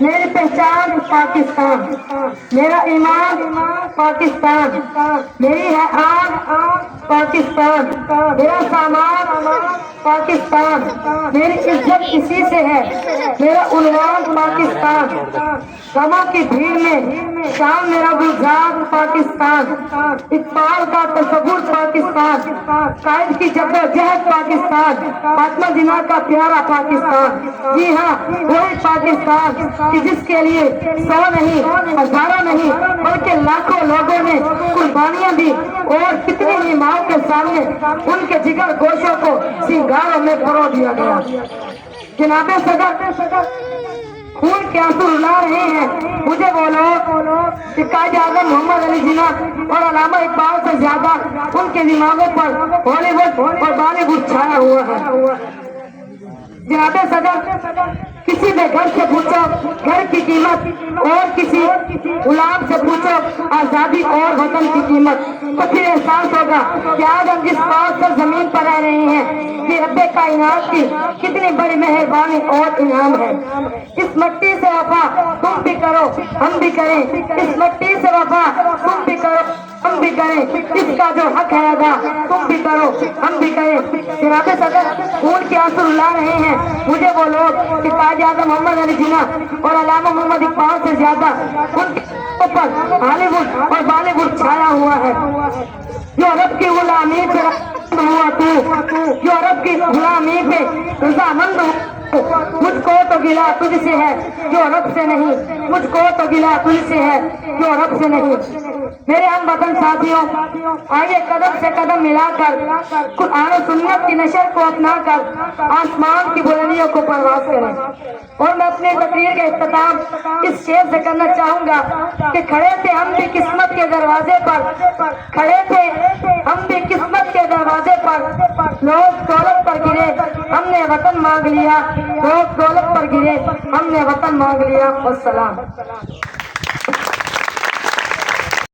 میری پہچان پاکستان، میرا ایمان پاکستان، میری ہے آنکھ پاکستان، میرا سامان پاکستان، میری عزت اسی سے ہے، میرا عنوان پاکستان، غموں کی بھیڑ میں شام میرا گلزار پاکستان، اقبال کا تصور پاکستان، قائد کی جدوجہد پاکستان، فاطمہ جناح کا پیارا پاکستان، جی ہاں وہی پاکستان کہ جس کے لیے 100 نہیں، ہزاروں نہیں بلکہ لاکھوں لوگوں نے قربانیاں دی، اور کتنی ہی ماؤں کے سامنے ان کے جگر گوشوں کو سنگاروں میں پرو دیا گیا۔ جناب صدر، خون کے آنسو رلا رہے ہیں مجھے وہ لوگ کہ قائد اعظم محمد علی جناح اور علامہ اقبال سے زیادہ ان کے دماغوں پر ہالی ووڈ اور بالی ووڈ چھایا ہوا ہے۔ جناب صدر، کسی نے گھر سے پوچھو گھر کی قیمت، اور کسی غلام سے پوچھو آزادی اور وطن کی قیمت، تو پھر احساس ہوگا کہ آج ہم جس پاس پر زمین پر رہ رہے ہیں یہ رب کائنات کی کتنی بڑی مہربانی اور انعام ہے۔ اس مٹی سے وفا تم بھی کرو ہم بھی کریں، اس مٹی سے وفا تم بھی کرو ہم بھی کریں، اس کا جو حق ہے ادا تم بھی کرو ہم بھی کریں۔ جناب صدر، خون کے آنسو رلا رہے ہیں مجھے وہ لوگ کہ قائد اعظم محمد علی جناح اور علامہ محمد اقبال سے زیادہ ان کے اوپر ہالی ووڈ اور بالی ووڈ چھایا ہوا ہے۔ جو عرب کی غلامی سے ہوا تو، جو عرب کی غلامی پہ رضامند ہوا، مجھ کو تو گلا تجھ سے ہے جو رب سے نہیں، مجھ کو تو گلا تجھ سے ہے جو رب سے نہیں۔ میرے ہم وطن ساتھیوں، آئیے قدم سے قدم ملا کر قرآن و سنت کی نشر کو اپنا کر آسمان کی بلندیوں کو پرواز کریں۔ اور میں اپنی تقریر کا اختتام اس شعر سے کرنا چاہوں گا کہ کھڑے تھے ہم بھی قسمت کے دروازے پر، کھڑے تھے ہم بھی قسمت کے دروازے پر، لوگ دولت پر گرے ہم نے وطن مانگ لیا، لوگ دولت پر گرے ہم نے وطن مانگ لیا۔ والسلام۔